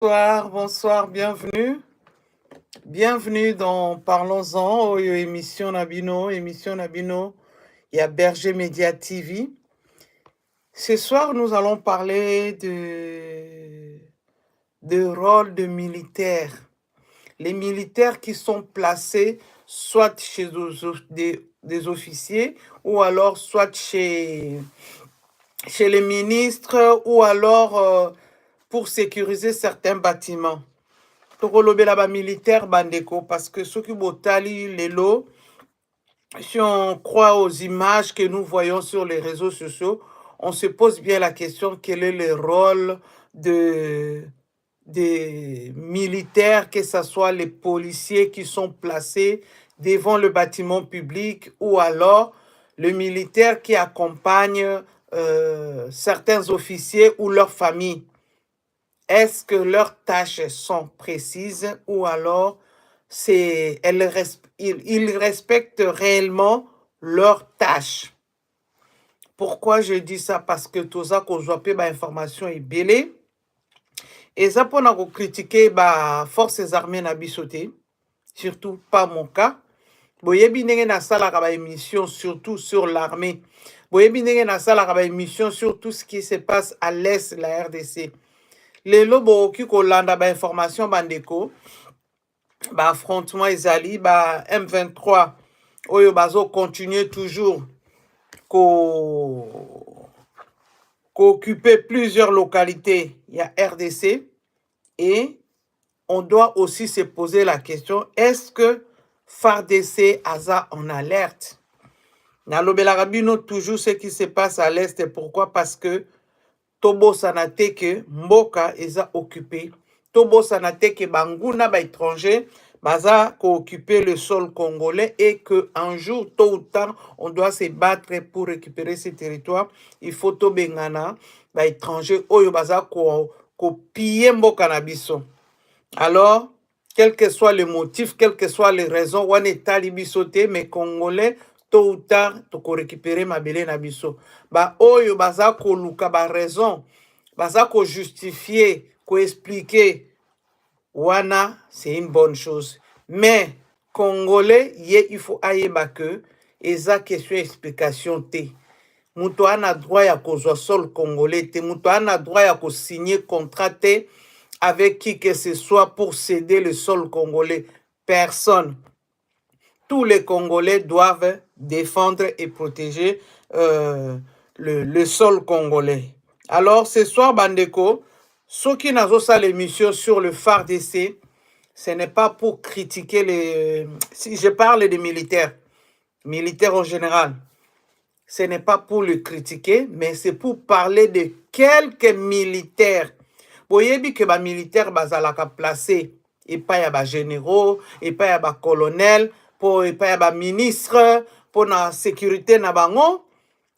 Bonsoir, bonsoir, bienvenue. Bienvenue dans Parlons-en, émission Nabino, il y a Berger Média TV. Ce soir, nous allons parler de rôle de militaires. Les militaires qui sont placés soit chez des officiers ou alors soit chez les ministres ou alors pour sécuriser certains bâtiments. Tokolobela ba militaire bandeko parce que ceux qui botali lelo, si on croit aux images que nous voyons sur les réseaux sociaux, on se pose bien la question quel est le rôle des militaires, que ce soit les policiers qui sont placés devant le bâtiment public ou alors le militaire qui accompagne certains officiers ou leurs familles. Est-ce que leurs tâches sont précises ou alors ils respectent réellement leurs tâches? Pourquoi je dis ça? Parce que toza kozwa pe ba information ebele. Et ça pour critiquer ba forces armées na biso te, surtout pas mon cas. Boyebi ndenge na sala ba émission surtout sur l'armée. Boyebi ndenge na sala ba émission sur tout ce qui se passe à l'est de la RDC. Les lobos qui kolanda ba information bandeko ba affrontement ezali ba M23 oyo bazo continuer toujours occuper plusieurs localités il y a RDC et on doit aussi se poser la question est-ce que FARDC aza en alerte? Nalobela rabino toujours ce qui se passe à l'est. Pourquoi? Parce que Tobo sanate que mboka eza occupé. Tobo sanate que banguna ba étranger baza occuper le sol congolais et que un jour, tôt ou tard, on doit se battre pour récupérer ces territoires. Il faut to bengana ba étranger oyo baza ko piller mboka na biso. Alors, quel que soit le motif, quelles que soient les raisons, on est talibisoté, mais congolais tôt ou tard toko récupérer mabele na biso. Ba oyo baza ko luka ba raison, baza ko justifier, ko expliquer wana, c'est une bonne chose. Mais congolais, il faut ayeba que eza question explication te. Muto ana droit ya kozwa sol congolais te, muto ana droit ya ko signer contrat te avec qui que ce soit pour céder le sol congolais. Personne. Tous les Congolais doivent défendre et protéger le sol congolais. Alors, ce soir, Bandeko, ceux qui n'ont pas l'émission sur le FARDC, ce n'est pas pour critiquer les... Si je parle des militaires en général, ce n'est pas pour le critiquer, mais c'est pour parler de quelques militaires. Boyebi que ba militaire bazalaka placé et pas ya ba généraux, et pas ya ba colonel, et pas ya ba ministre, pour la sécurité na bango.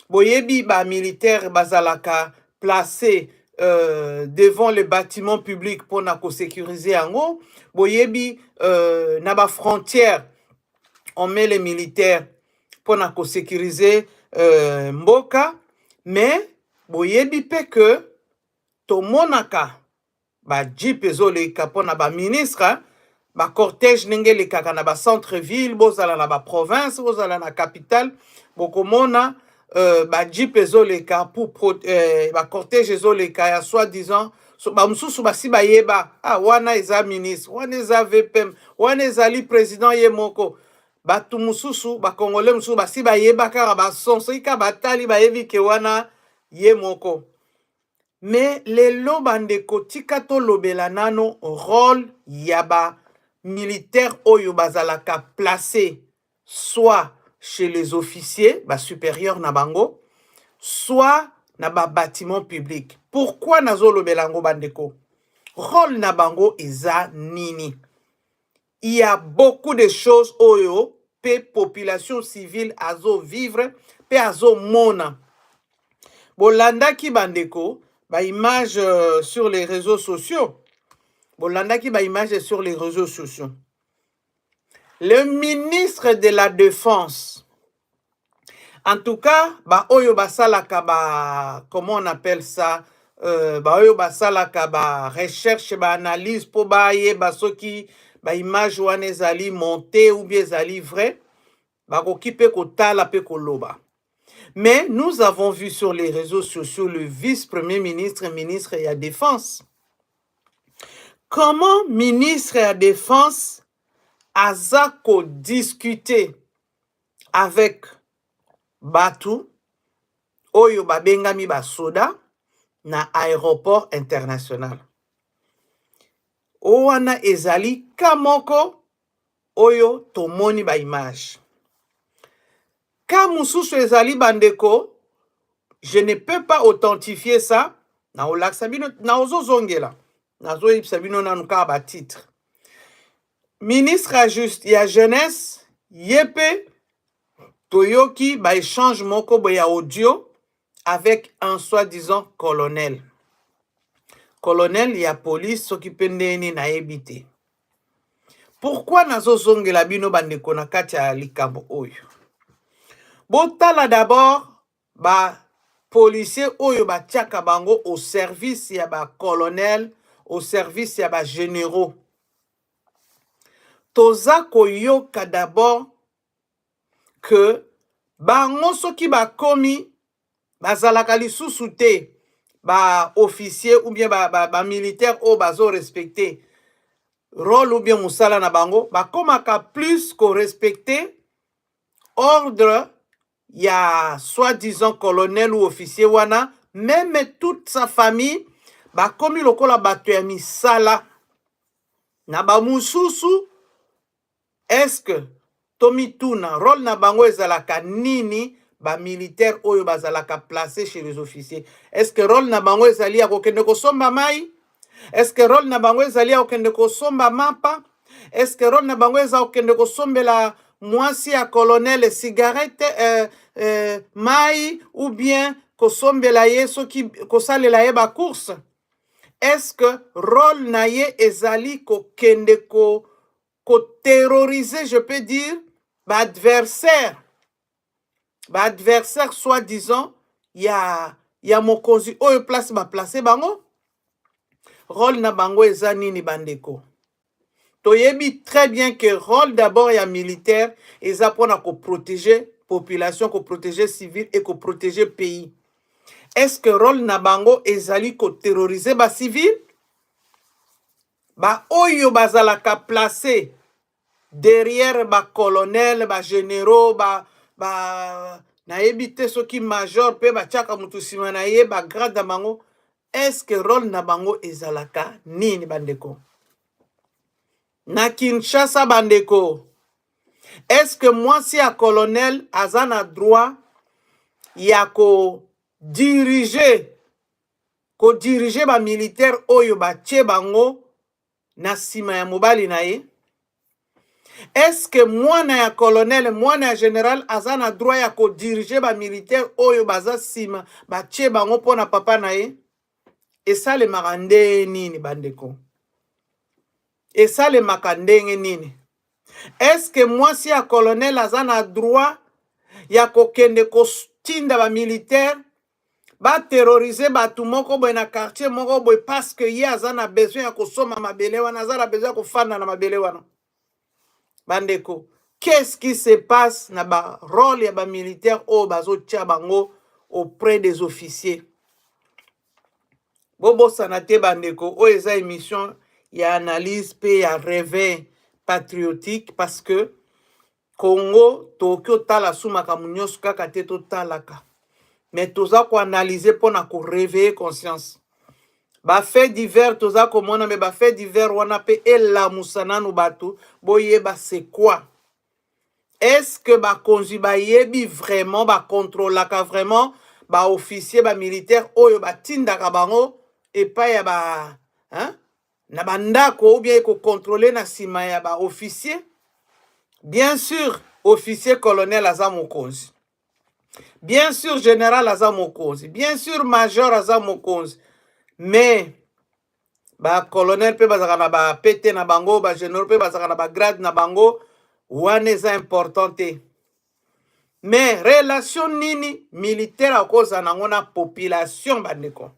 Boyebi ba militaire bazalaka placé devant les bâtiments publics pour na sécuriser ango. Boyebi na ba frontière, on met les militaires pour na sécuriser mboka, mais boyebi pe que tomonaka ba jeep ezoleka pona ba ministre, ba cortège ndenge lekaka na ba centre ville, bozala na ba province, bozala na capitale, bokomona ba jeep ezoleka pour ba cortège ezoleka ya soi-disant ba mususu basi bayeba wana eza ministre, wana eza VPM, wana ezali président ye moko. Batu mususu ba congolais mususu basi bayeba kaka ba sonso ika batali bayebi ke wana ye moko. Mais les lobandeko tika to lobela nano rôle yaba militaire oyo bazalaka placé soit chez les officiers, ba supérieurs na bango, soit na ba bâtiment public. Pourquoi nazo lobela ngo bandeko? Rôle na bango eza nini? Il y a beaucoup de choses oyo pe population civile azo vivre, pe azo mona. Bolanda ki bandeko, ba image sur les réseaux sociaux. Bolanda ki ba image sur les réseaux sociaux. Le ministre de la Défense, en tout cas, ba oyo basalaka ba, comment on appelle ça, baoyo basalaka ba recherche ba analyse po bayeba soki ba image wana ezali monté ou bien ezali vrai, bakoki pe kotala pe koloba. Mais nous avons vu sur les réseaux sociaux le vice-premier ministre et ministre de la Défense. Comment ministre de la Défense a discuté avec Batu, Oyo Babengami Basoda, na aéroport international. Owana ezali kamoko Oyo tomoni ba image. Kamususu ezali bandeko, je ne peux pas authentifier ça. Na olak sabino na ozo zongela. Na zo yip sabino na nuka ba titre. Ministre ya jeunesse yepe toyoki ba échange moko boya audio avec un soi-disant colonel. Colonel ya police s'occupe ndeni na ebité. Pourquoi nazo zongela bino bandeko na kati ya likambo oyo? Botala d'abord ba policier oyo ba tiaka bango au service ya ba colonel, au service ya ba généraux. Toza koyoka d'abord que bango soki ba komi bazalaka lisusu te ba officier ou bien ba militaire o bazo respecter rôle ou bien musala na bango ba komaka plus ko respecter ordre ya soi-disant colonel ou officier wana, même toute sa famille ba komi lokola bato ya misala na ba mususu. Est-ce que Tomi Tuna rôle na bango ezalaka nini ba militaire oyo bazalaka placé chez les officiers? Est-ce que rôle na bango ezali ya kokende kosomba mai? Est-ce que rôle na bango ezali ya kokende kosomba mapa? Est-ce que rôle na bango ezali kokende kosombela mwasi ya colonel cigarette mai ou bien kosombela ye soki kosalela ye ba course? Est-ce que rôle na ye ezali kokende ko terroriser, je peux dire, l'adversaire soi-disant, il y a mokonzi oyo place ba placé bango. Rôle na bango ezani ni bandeko. Toyebi très bien que rôle d'abord ya militaire eza pona ko protéger population, ko protéger civil et ko protéger pays. Est-ce que rôle na bango ezali ko terroriser ba civil? Ba oyo bazalaka placé derrière ba colonel, ba généraux, na ebite soki major pe ba tiaka mutu sima na ye ba grade na bango. Est-ce que rôle na bango ezalaka nini bandeko? Na Kinshasa bandeko, est-ce que moi si a colonel azana droit ya ko diriger ba militaire oyo ba tie bango na sima ya mobali na ye? Est-ce que moi na ya colonel, moi na ya général azana droit ya ko diriger ba militaire oyo baza sima ba tie bango pona papa na ye? Et ça le makande nini bandeko? Et ça le makandenge nini? Est-ce que moi si ya colonel azana droit ya ko kende ko tinda ba militaire ba terroriser batu moko boy na quartier moko boy parce que ye azana besoin ya ko soma mabele wana, azana besoin ya ko fanda na mabele wana? Bandeko, qu'est-ce qui se passe na ba rôle ya ba militaire o bazo tia bango auprès des officiers? Bobo sanate bandeko, o eza émission ya analyse pe ya réveil patriotique parce que Congo Tokyo tala sumaka munyosu kaka te to talaka. Mais toza ko analyser pona ko réveiller conscience. Ba fait divers toza ko mona me ba fait divers wana pe ela musananu batu boyeba c'est quoi? Est-ce que ba konzi ba yebi vraiment ba contrôlaka vraiment ba officier ba militaire oyo ba tindaka bango et pas ya ba na bandako ou bien ko contrôler na sima ya ba officier? Bien sûr, officier colonel aza mokonzi. Bien sûr, général aza mokonzi. Bien sûr, major aza mokonzi. Mais ba colonel pe bazaka na ba pété na bango, ba général pe bazaka na ba grade na bango, wana eza important te. Mais relation nini militaire a cause nango na population bandeko.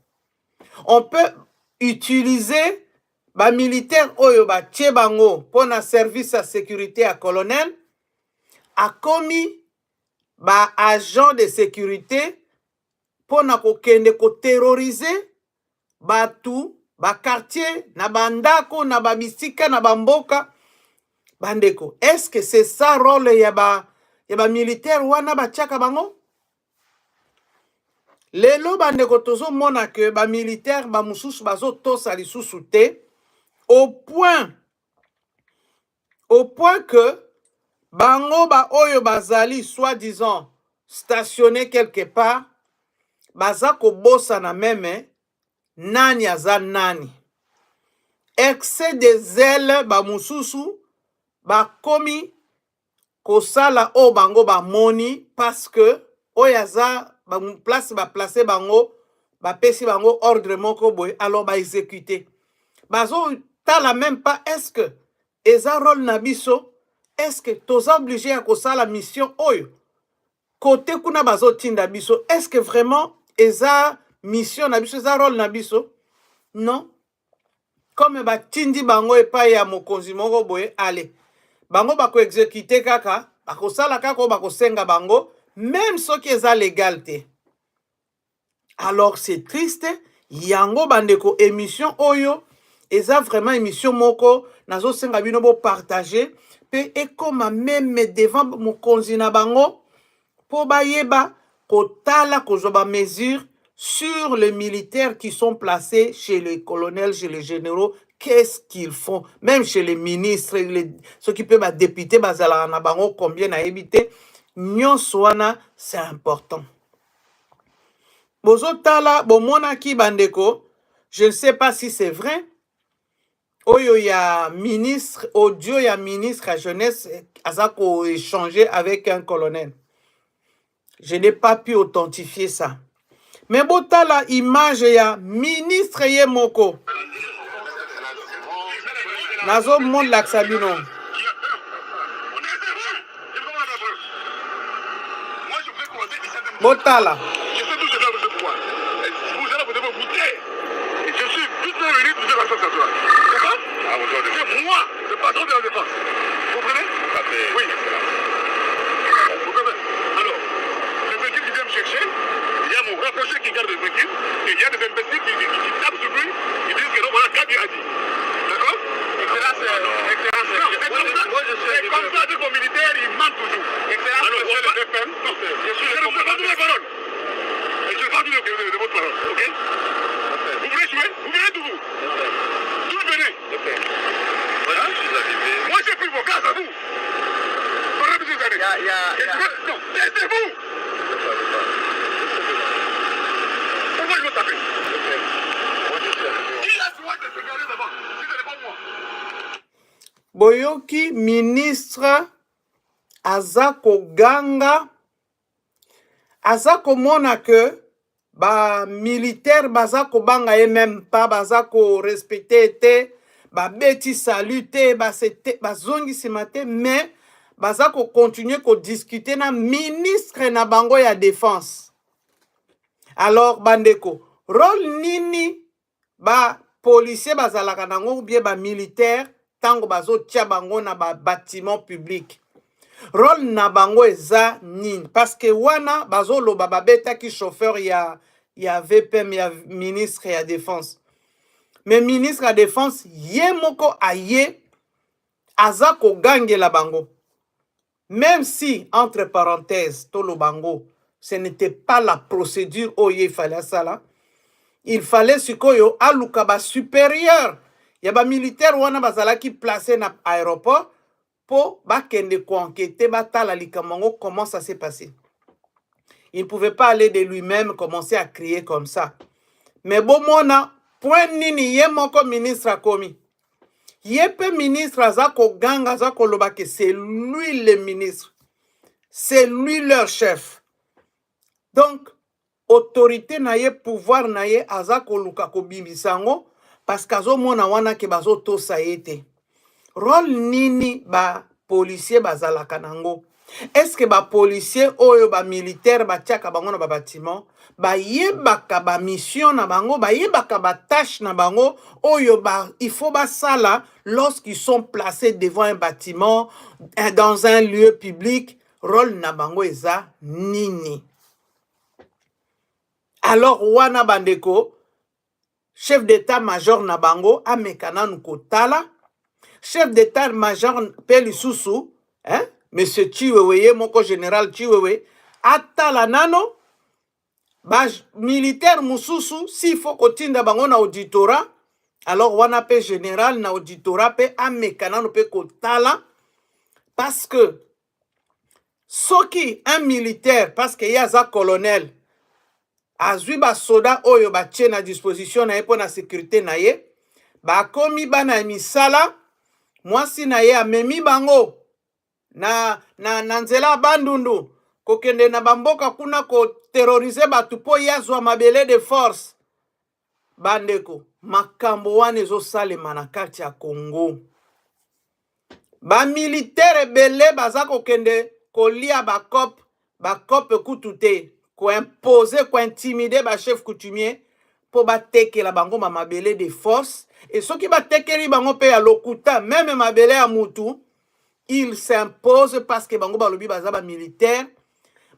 On peut utiliser ba militaire oyo ba tie bango pour na service à sécurité à colonel a commis ba agent de sécurité pour na kokende ko terroriser batu ba quartier na bandako na ba bisika na bamboka bandeko. Est-ce que c'est ça rôle ya ba militaire wana ba tiaka bango? Lelo bandeko tozo mona que ba militaire ba mususu bazo tosa lisusu te au point que bango ba oyo bazali soi-disant stationné quelque part baza ko bossa na meme nani aza nani. Excès de zèle ba mususu ba komi kosala o bango ba moni parce que oyaza ba place ba placer bango ba pesi bango ordre moko boy alors ba exécuter bazo tala même pas est-ce que eza rôle na biso, est-ce que toza obligé à kosala mission oyo côté kuna bazo tinda biso, est-ce que vraiment eza mission na biso, eza rôle na biso? Non. Comme ba tindi bango epai ya mokonzi moko boye allez bango bako exécuter kaka bako sala kaka bako senga bango même soki eza légalité. Alors c'est triste yango bandeko émission oyo eza vraiment émission moko nazo senga bino bo partager pe ekoma même devant mokonzi na bango po bayeba kotala kozwa mesure sur les militaires qui sont placés chez les colonels, chez les généraux. Qu'est-ce qu'ils font? Même chez les ministres, ceux qui peuvent être députés, combien à éviter. C'est important. Bozotala, monaki bandeko, je ne sais pas si c'est vrai. Oyo ya ministre, audio ya ministre à jeunesse, azako échanger avec un colonel. Je n'ai pas pu authentifier ça. Mais botala image ya ministre ye moko. Nazo monde l'axabino. Botala. Je suis vite venu pour faire ça. D'accord? C'est moi, le patron de la défense. Vous comprenez? Oui. Vous comprenez? Alors, le véhicule qui vient me chercher, il y a mon rapproché qui garde le véhicule, et il y a des imbéciles qui tapent sur lui, ils disent que non, voilà, Kabi a dit. D'accord? Excellence, c'est comme ça que vos militaires, ils mentent toujours. Excellence, alors, monsieur le FM, non, je suis le commandant de la parole. Et je parle de votre parole, ok? Vous voulez jouer? Vous venez d'où vous? D'où vous venez? Voilà, je suis arrivé. Moi j'ai pris vos gaz à vous. Pendant plusieurs années. Non, laissez-vous. Pourquoi je veux taper? Qui a le droit de se garder devant? Si ce n'est pas moi. Boyoki ministre Azako Ganga Azako mona que ba militaire bazako banga et même pas bazako respecter te ba beti saluter ba c'était ba zongi ce matin mais bazako continuer ko discuter na ministre na bango ya défense. Alors bandeko rôle nini ba policier bazalaka nango ou bien ba militaire tango bazo tia bango na ba bâtiment public. Rôle na bango eza nini parce que wana bazo loba babeta ki chauffeur ya VPM ya ministre ya défense. Mais ministre ya défense ye moko aye azako gangela bango. Même si entre parenthèses tolo bango ce n'était pas la procédure oye il fallait ça là. Il fallait sikoyo aluka ba supérieur ya ba militaire wana bazalaki placé na aéroport pour bakende ko enquêter batala likamango comment ça s'est passé. Il ne pouvait pas aller de lui-même commencer à crier comme ça. Mais bon mona point nini ye moko ministre a commis. Yepe ministre azako ganga azako lobake c'est lui le ministre. C'est lui leur chef. Donc autorité na ye pouvoir na ye azako luka ko bimisango parce qu'azo mona wana ke bazo to saete. Rôle nini ba policier bazalaka nango. Est-ce que ba policier oyo ba militaire ba tiaka bango na ba bâtiment ba yebaka ba mission na bango, ba yebaka ba tâche na bango oyo ba il faut ba sala lorsqu'ils sont placés devant un bâtiment dans un lieu public, rôle na bango eza nini? Alors wana bandeko chef d'état-major na bango amekana nukotala chef d'état-major pe lisusu hein Monsieur Chiwewe, mon général Chiwewe, atala nano, militaire mususu, s'il faut kotinda bango na auditorat, alors wana pe général na auditorat pe amekana no pe kotala, parce que soki un militaire, parce que y a za colonel, azui ba soda oyo ba tche na disposition na ye po na sécurité na ye, ba komi bana misala, mwasi na ye amemi bango, na nzela bandundu kokende na bamboka kuna ko terroriser batu po yazwa mabele de force bandeko makambo wana ezosalema na kati ya Congo ba militaire ebele baza kokende kolia bakope kutu te ko imposer ko intimider ba chef coutumier po batekela bango mabele de force et soki batekeli bango pe ya lokuta même mabele ya mutu il s'impose parce que bango balobi baza ba militaire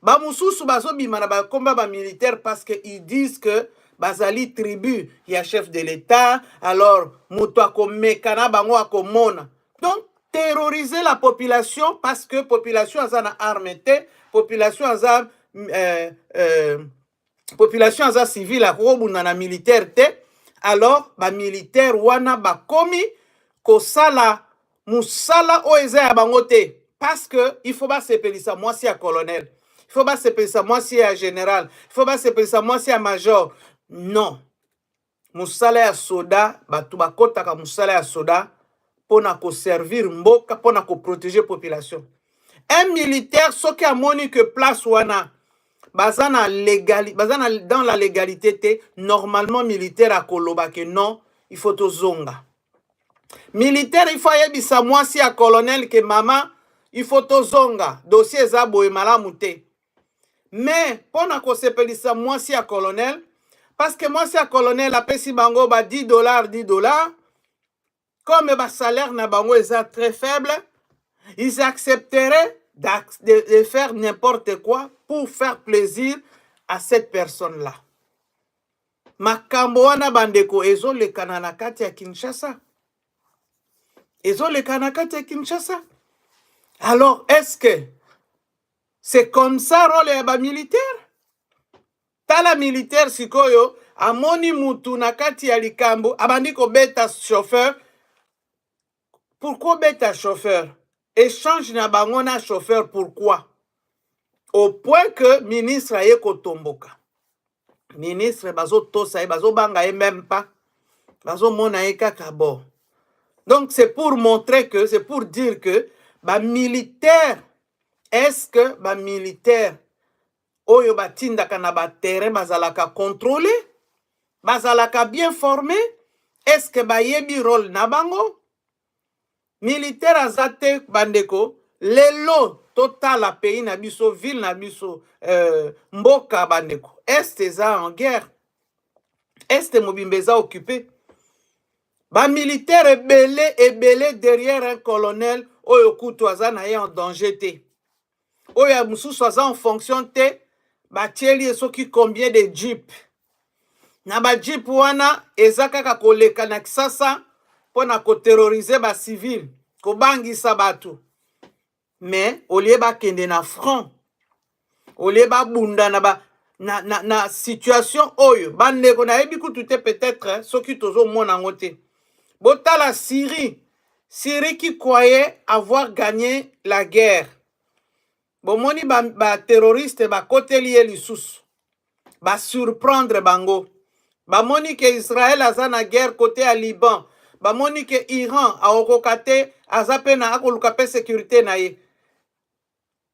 ba mususu bazo bimana ba komba ba militaire parce que ils disent que bazali tribu ya chef de l'état alors mutu akomekana bango akomona donc terroriser la population parce que population aza na arme te population aza population aza civile akobunda na militaire te alors ba militaire wana bakomi kosala musala o eza ya bango te parce que il faut ba sepelisa mwasi ya colonel il faut ba sepelisa mwasi ya général il faut ba sepelisa mwasi ya major non musala ya soda batu bakotaka musala ya soda pona ko servir mboka pona ko protéger population un militaire soki amoni que place wana baza dans la légalité te normalement militaire akoloba que non il faut tozonga militaire il faut yebisa mwasi ya colonel que mama il faut tozonga dossier eza boye malamu te mais pona ko sepelisa mwasi ya colonel parce que mwasi ya colonel apesi bango ba $10 $10 comme ba salaire na bango eza très faible ils accepteraient de faire n'importe quoi pour faire plaisir à cette personne là makambo wana bandeko ezolekana na kati ya Kinshasa Kinshasa. Alors, est-ce que c'est comme ça rôle ya ba militaire? Tala militaire sikoyo amoni mutu na kati ya likambo abandi ko beta chauffeur. Pourquoi beta chauffeur? Échange na bango na chauffeur pourquoi? Au point que ministre aye kotomboka. Ministre bazo tosa e bazo banga e même pas. Bazo mona e kaka bo. Donc c'est pour montrer que, c'est pour dire que, bah militaire, est-ce que bah militaire, oyo batinda kana ba terrain bazalaka contrôlé, bazalaka bien formé, est-ce que bah yebi rôle na bango? Militaire azate bandeko, lelo total la pays na biso, ville na biso, mboka bandeko, est eza en guerre, est mobimbeza occupé. Ba militaire ebele derrière un colonel oyo kutu aza na ye en danger te oyo mususu aza en fonction te batieli soki combien de jeep na ba jeep wana eza kaka koleka na kisasa pona ko terroriser ba civil ko bangisa batu mais olie ba kende na front olie ba bunda na situation oyo bandeko na yebi kutu te peut-être soki tozo mona ngote Bota la Syrie qui croyait avoir gagné la guerre. Bomoni ba terroriste ba côté lié lisusu. Ba surprendre bango. Ba moni que Israël a na guerre côté à Liban. Ba moni que Iran a okokate azape na akolukape sécurité na ye.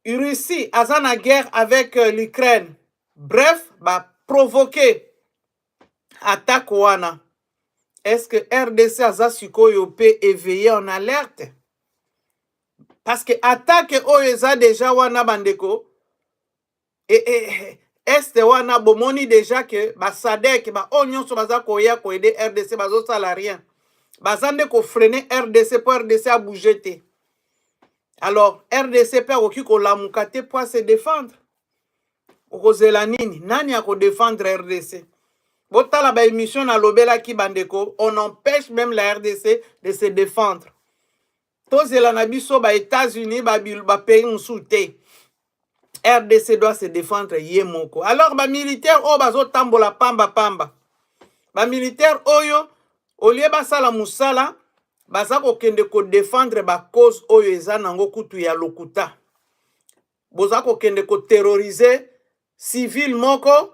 Russie a na guerre avec l'Ukraine. Bref, ba provoquer attaque wana. Est-ce que RDC Azasikoyo peut éveiller en alerte? Parce que attaque oyo déjà wana bandeko et este wana bomoni déjà que ba sadek ba nyonso baza koya ko aider RDC bazo sala rien. Bazande ko freiner RDC pour RDC a bouger te. Alors RDC peut oki ko lamuka te pour se défendre. Okozela nini nani ako défendre RDC? Botala ba émission na lobela ki bandeko, on empêche même la RDC de se défendre. Tozela na biso ba États-Unis ba pays musuté. RDC doit se défendre yemoko. Alors ba militaire o bazo tambola pamba pamba. Ba militaire oyo olie basala musala baza ko kende ko défendre ba cause oyo eza nango kutu ya lokuta. Boza ko kende ko terroriser civil moko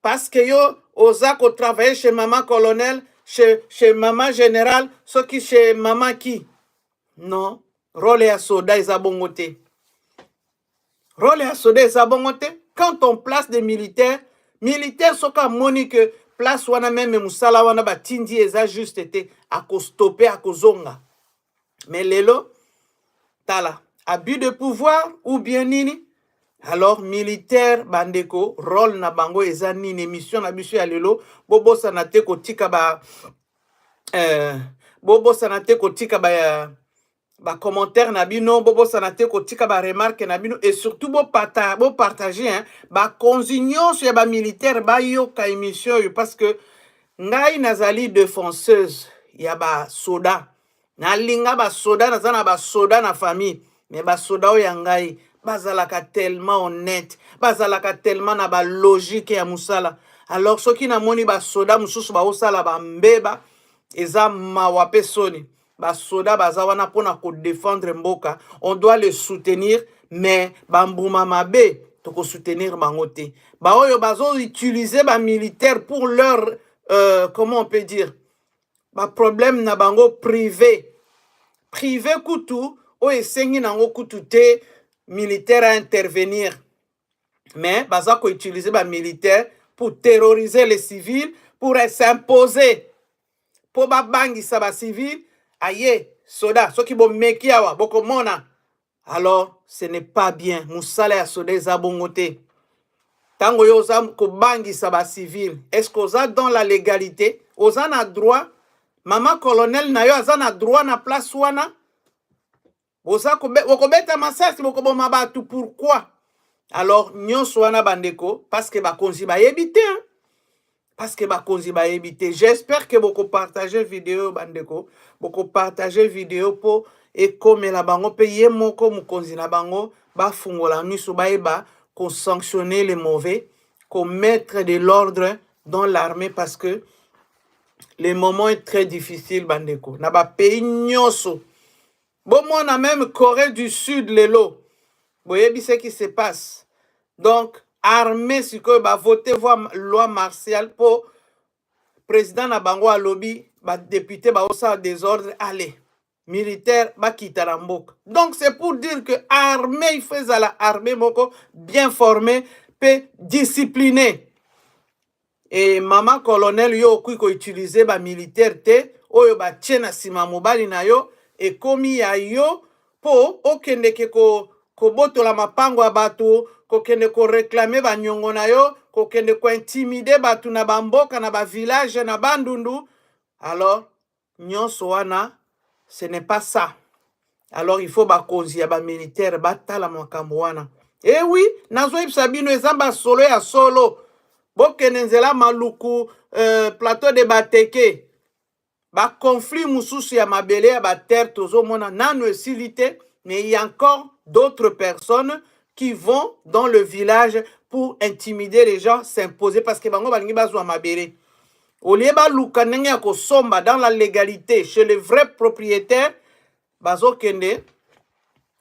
parce que yo oza ko travailler chez maman colonel, chez maman général, ce qui chez maman qui. Non, rôle ya soda eza bongo te. Rôle ya soda eza bongo te. Quand on place des militaires soka moni que place wana même musala wana batindi eza juste te a ko stopper a ko zonga. Mais lelo tala abus de pouvoir ou bien nini. Alors militaire bandeko rôle na bango eza nini mission na biso ya lelo bobo sanate ko tika ba bobo sanate ko tika ba commentaire na bino bobo sanate ko tika ba remarque na bino et surtout bo partager hein ba consignon sur ba militaire ba yo ka émission parce que ngai nazali défenseuse ya ba soda na linga ba soda na zana ba soda na famille mais ba soda o ya ngai bazalaka tellement honnête bazalaka tellement na ba logique ya musala. Alors soki na moni ba soda mususu ba osala ba mbeba eza mawape soni ba soda baza wana pona ko défendre mboka, on doit les soutenir mais bambuma mabe to ko soutenir bango te. Ba oyo bazo utiliser ba militaire pour leur comment on peut dire ba problème na bango privé kutu o esengi nango kutu te militaire à intervenir. Mais baza ko utiliser ba militaire pour terroriser les civils, pour s'imposer. Pour ba bangisa ba civil, aye, soda, soki bo meki awa, boko mona. Alors, ce n'est pas bien. Musala ya soda eza bongo te. Tango yo oza ko bangisa ba civil, est-ce que oza dans la légalité? Oza na droit? Maman colonel na yo aza na droit na place wana? Okobeta masasi bokoboma batu pourquoi? Alors nyonso wana bandeko parce que bakonzi ba yebite hein? Parce que bakonzi ba yebite. J'espère que boko partager vidéo bandeko, boko partager vidéo po ekomela bango pe ye moko mukonzi na bango ba fungola miso ba eba ko sanctionner les mauvais, ko mettre de l'ordre dans l'armée parce que le moment est très difficile bandeko. Na ba pays nyonso. Bon, moi, on a même Corée du Sud, l'élo. Vous voyez ce qui se passe. Donc, armée, si vous va voter loi martiale pour président Nabango à lobby, député, ça désordre, allez. Militaire, quitter la mbok. Donc, c'est pour dire que armée, il fait à la armée, moko, bien formée, peut discipliner. Et maman colonel, yo, ko utiliser, militaire, te, oyo, tchena sima mobali na yo, et komi ya yo po okende ke ko botola mapango ya bato ko kende ko réclamer ba nyongo na yo ko kende ko intimider batu na bamboka na ba village na bandundu. Alors nyonso wana ce n'est pas ça. Alors il faut ba konzi ya ba militaire batala makambo wana. Eh oui, nazo ibsa bino ezamba solo ya solo bokende nzela maluku plateau de Bateke. Ba conflit mususu ya mabele ya ba terre tozo mona nanu esilite, mais il y a encore d'autres personnes qui vont dans le village pour intimider les gens, s'imposer parce que bango balingi bazwa mabele. Olie ba luka ndenge ya kosomba dans la légalité chez les vrais propriétaires, bazo kende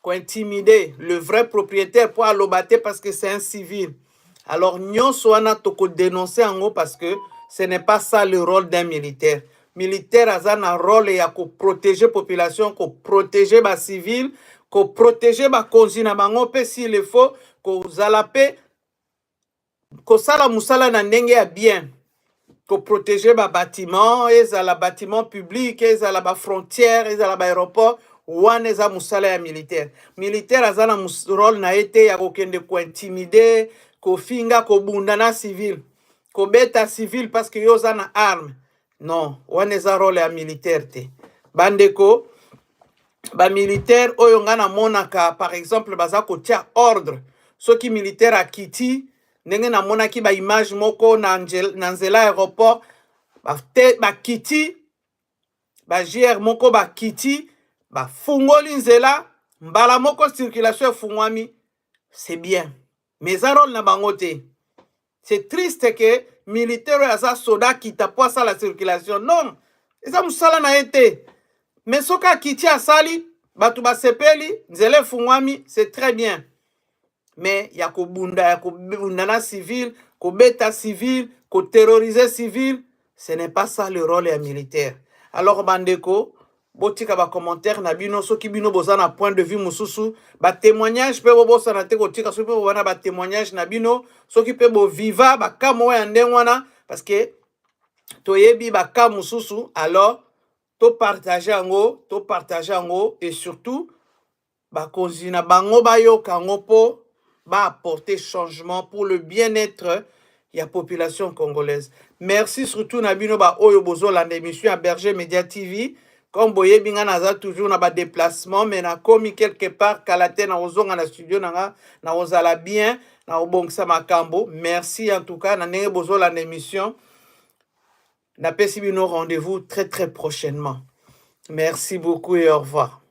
ko intimider le vrai propriétaire pour alobate parce que c'est un civil. Alors nyonso wana toko dénoncer ango parce que ce n'est pas ça le rôle d'un militaire. Militaire a un rôle ya ko protéger population, ko protéger ba civil, ko protéger ba konzina bango pe s'il le faut, ko zalape ko sala musala na ndenge ya bien, ko protéger ba bâtiment, ezala bâtiment public, ezala ba frontière, ezala ba aéroport, wana eza musala ya militaire. Militaire aza na rôle na ye te ya kokende kointimide, kofinga, kobunda na civil, kobeta civil parce que yo oza na arme. Non, wana eza rôle ya militaire te. Bandeko, ba militaire oyo nga na monaka par exemple baza kotia ordre soki militaire akiti ndenge na monaki ba image moko na nzela aéroport bakiti ba JR moko bakiti bafungoli nzela mbala moko circulation efungwami, c'est bien, mais eza rôle na bango te. C'est triste que militaire oyo aza soda kita po asala circulation. Non, eza mosala na ye te. Mais soka kiti asali, batu basepeli, nzele fungwami, c'est très bien. Mais ya kobunda na civil, kobeta civil, ko terroriser civil, ce n'est pas ça le rôle ya militaire. Alors bandeko, botika ba commentaire na bino soki bino boza na point de vue mususu, ba témoignage pe bobosa na te kotika soki pe bobana ba témoignage na bino, soki pe bo viva ba kamo ya ndengwana parce que toyebi ba ka mususu, alors to partager yango et surtout ba konzina bango bayoka yango po ba apporter changement pour le bien-être ya population congolaise. Merci surtout na bino ba oyo bozolanda émission à Berger Media TV. Comme boyebi nga naza toujours na ba déplacement, mais na komi quelque part kalate na ozonga na studio na ozala bien na obongisa makambo. Merci en tout cas na ndenge bozolanda émission. Na pesi bino rendez-vous très très prochainement. Merci beaucoup et au revoir.